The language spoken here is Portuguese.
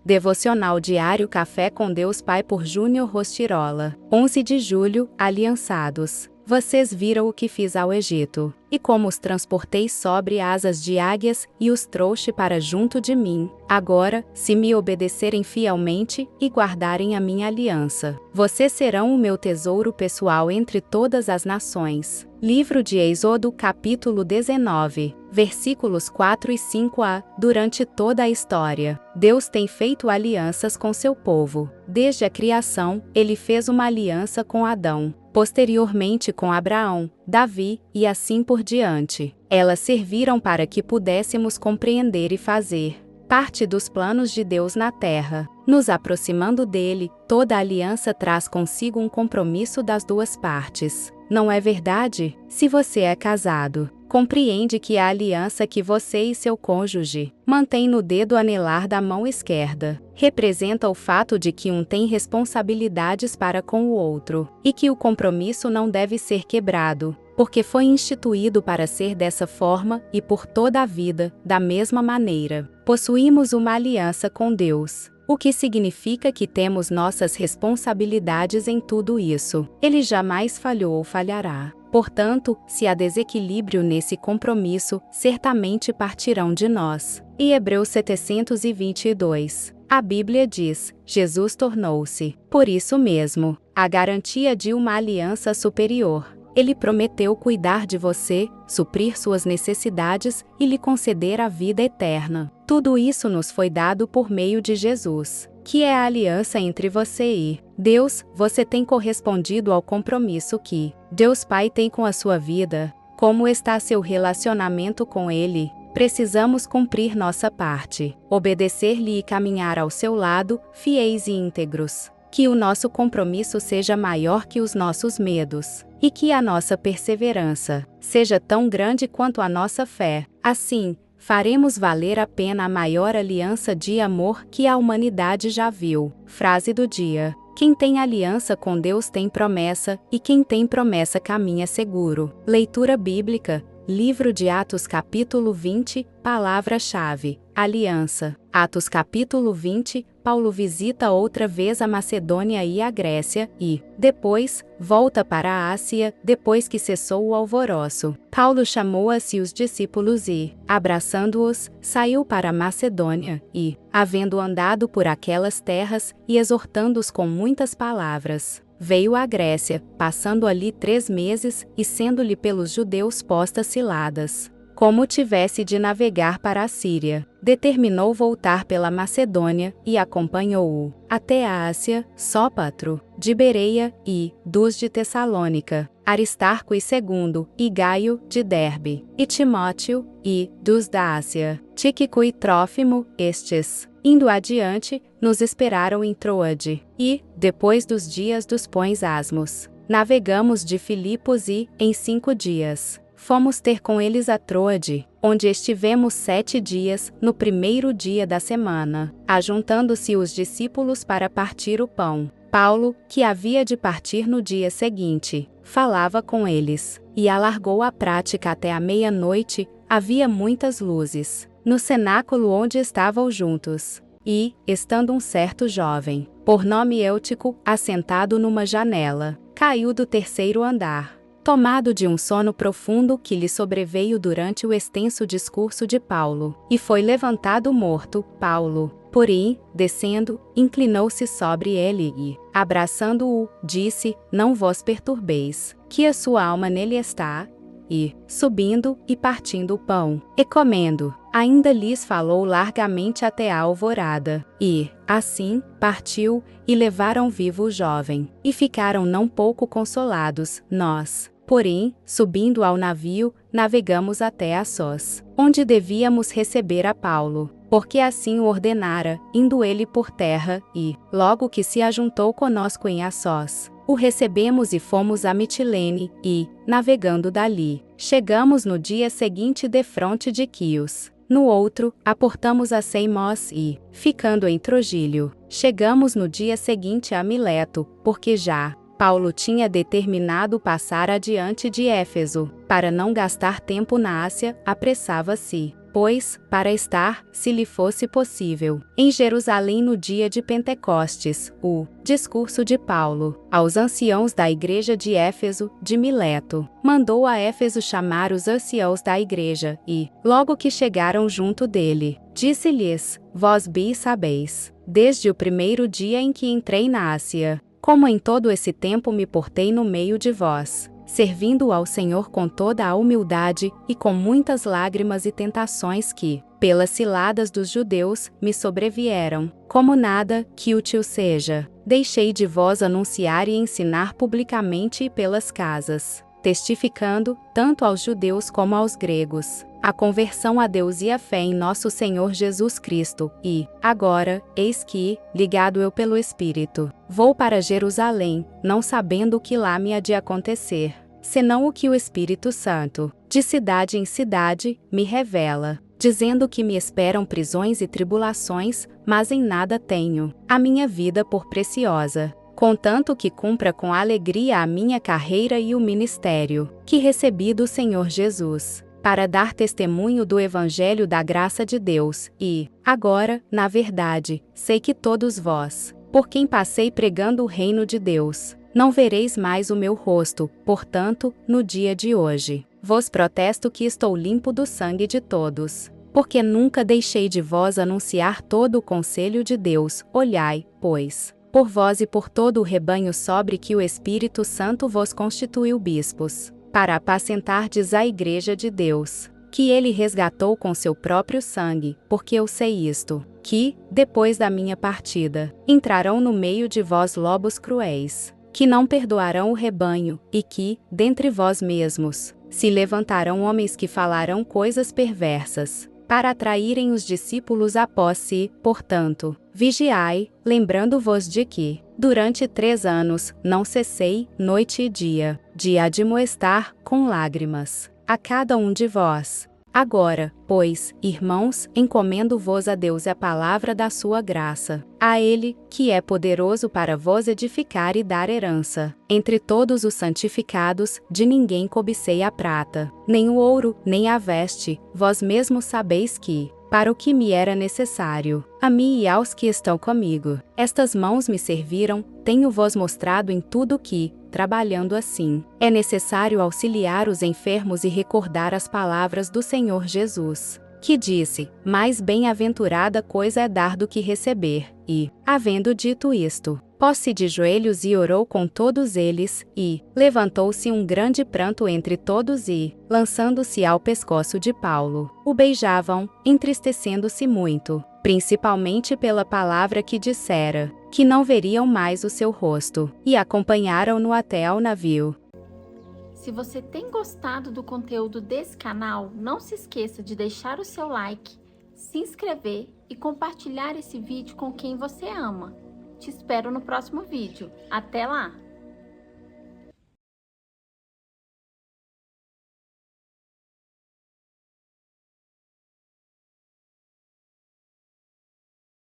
Devocional Diário Café com Deus Pai por Júnior Rostirola. 11 de julho, aliançados. Vocês viram o que fiz ao Egito, e como os transportei sobre asas de águias e os trouxe para junto de mim. Agora, se me obedecerem fielmente e guardarem a minha aliança, vocês serão o meu tesouro pessoal entre todas as nações. Livro de Êxodo, capítulo 19, versículos 4 e 5a. Durante toda a história, Deus tem feito alianças com seu povo. Desde a criação, ele fez uma aliança com Adão, posteriormente com Abraão, Davi, e assim por diante. Elas serviram para que pudéssemos compreender e fazer parte dos planos de Deus na terra. Nos aproximando dele, toda aliança traz consigo um compromisso das duas partes. Não é verdade? Se você é casado, compreende que a aliança que você e seu cônjuge mantém no dedo anelar da mão esquerda representa o fato de que um tem responsabilidades para com o outro, e que o compromisso não deve ser quebrado, porque foi instituído para ser dessa forma e por toda a vida, da mesma maneira. Possuímos uma aliança com Deus, o que significa que temos nossas responsabilidades em tudo isso. Ele jamais falhou ou falhará. Portanto, se há desequilíbrio nesse compromisso, certamente partirão de nós. E Hebreus 722. A Bíblia diz: Jesus tornou-se, por isso mesmo, a garantia de uma aliança superior. Ele prometeu cuidar de você, suprir suas necessidades e lhe conceder a vida eterna. Tudo isso nos foi dado por meio de Jesus, que é a aliança entre você e Deus. Você tem correspondido ao compromisso que Deus Pai tem com a sua vida. Como está seu relacionamento com Ele? Precisamos cumprir nossa parte, obedecer-lhe e caminhar ao seu lado, fiéis e íntegros. Que o nosso compromisso seja maior que os nossos medos, e que a nossa perseverança seja tão grande quanto a nossa fé. Assim, faremos valer a pena a maior aliança de amor que a humanidade já viu. Frase do dia: quem tem aliança com Deus tem promessa, e quem tem promessa caminha seguro. Leitura bíblica. Livro de Atos capítulo 20, palavra-chave: aliança. Atos capítulo 20, Paulo visita outra vez a Macedônia e a Grécia, e, depois, volta para a Ásia, depois que cessou o alvoroço. Paulo chamou a si os discípulos e, abraçando-os, saiu para a Macedônia, e, havendo andado por aquelas terras, e exortando-os com muitas palavras, veio à Grécia, passando ali 3 meses, e sendo-lhe pelos judeus postas ciladas, como tivesse de navegar para a Síria, determinou voltar pela Macedônia, e acompanhou-o até a Ásia, Sópatro, de Bereia, e dos de Tessalônica, Aristarco e Segundo, e Gaio, de Derbe, e Timóteo, e dos da Ásia, Tíquico e Trófimo. Estes, indo adiante, nos esperaram em Troade, e, depois dos dias dos pães asmos, navegamos de Filipos e, em 5 dias, fomos ter com eles a Troade, onde estivemos 7 dias, no primeiro dia da semana, ajuntando-se os discípulos para partir o pão. Paulo, que havia de partir no dia seguinte, falava com eles, e alargou a prática até a meia-noite. Havia muitas luzes no cenáculo onde estavam juntos. E, estando um certo jovem, por nome Eutico, assentado numa janela, caiu do 3º andar, tomado de um sono profundo que lhe sobreveio durante o extenso discurso de Paulo, e foi levantado morto. Paulo, porém, descendo, inclinou-se sobre ele e, abraçando-o, disse: não vos perturbeis, que a sua alma nele está. E, subindo, e partindo o pão, e comendo, ainda lhes falou largamente até a alvorada. E, assim, partiu, e levaram vivo o jovem, e ficaram não pouco consolados. Nós, porém, subindo ao navio, navegamos até Assós, onde devíamos receber a Paulo, porque assim o ordenara, indo ele por terra, e, logo que se ajuntou conosco em Assós, o recebemos e fomos a Mitilene, e, navegando dali, chegamos no dia seguinte defronte de Quios. No outro, aportamos a Seimós e, ficando em Trogílio, chegamos no dia seguinte a Mileto, porque já Paulo tinha determinado passar adiante de Éfeso. Para não gastar tempo na Ásia, apressava-se. pois, para estar, se lhe fosse possível, em Jerusalém no dia de Pentecostes, o discurso de Paulo aos anciãos da igreja de Éfeso, de Mileto, mandou a Éfeso chamar os anciãos da igreja, e, logo que chegaram junto dele, disse-lhes: Vós bem sabeis, desde o primeiro dia em que entrei na Ásia, como em todo esse tempo me portei no meio de vós, servindo ao Senhor com toda a humildade e com muitas lágrimas e tentações que, pelas ciladas dos judeus, me sobrevieram, como nada que útil seja, deixei de vós anunciar e ensinar publicamente e pelas casas, testificando, tanto aos judeus como aos gregos, a conversão a Deus e a fé em nosso Senhor Jesus Cristo, e, agora, eis que, ligado eu pelo Espírito, vou para Jerusalém, não sabendo o que lá me há de acontecer, senão o que o Espírito Santo, de cidade em cidade, me revela, dizendo que me esperam prisões e tribulações, mas em nada tenho a minha vida por preciosa, contanto que cumpra com alegria a minha carreira e o ministério, que recebi do Senhor Jesus, para dar testemunho do Evangelho da graça de Deus, e, agora, na verdade, sei que todos vós, por quem passei pregando o reino de Deus, não vereis mais o meu rosto, portanto, no dia de hoje, vos protesto que estou limpo do sangue de todos, porque nunca deixei de vós anunciar todo o conselho de Deus. Olhai, pois, por vós e por todo o rebanho sobre que o Espírito Santo vos constituiu bispos, para apacentardes a igreja de Deus, que ele resgatou com seu próprio sangue, porque eu sei isto, que, depois da minha partida, entrarão no meio de vós lobos cruéis, que não perdoarão o rebanho, e que, dentre vós mesmos, se levantarão homens que falarão coisas perversas, para atraírem os discípulos após si. Portanto, vigiai, lembrando-vos de que, durante 3 anos, não cessei, noite e dia, de admoestar, com lágrimas, a cada um de vós. Agora, pois, irmãos, encomendo-vos a Deus a palavra da sua graça, a Ele, que é poderoso para vos edificar e dar herança. Entre todos os santificados, de ninguém cobicei a prata, nem o ouro, nem a veste, vós mesmos sabeis que, para o que me era necessário, a mim e aos que estão comigo, estas mãos me serviram, tenho-vos mostrado em tudo que, trabalhando assim, é necessário auxiliar os enfermos e recordar as palavras do Senhor Jesus, que disse: mais bem-aventurada coisa é dar do que receber, e, havendo dito isto, pôs-se de joelhos e orou com todos eles, e levantou-se um grande pranto entre todos e, lançando-se ao pescoço de Paulo, o beijavam, entristecendo-se muito, principalmente pela palavra que dissera, que não veriam mais o seu rosto, e acompanharam-no até ao navio. Se você tem gostado do conteúdo desse canal, não se esqueça de deixar o seu like, se inscrever e compartilhar esse vídeo com quem você ama. Te espero no próximo vídeo. Até lá!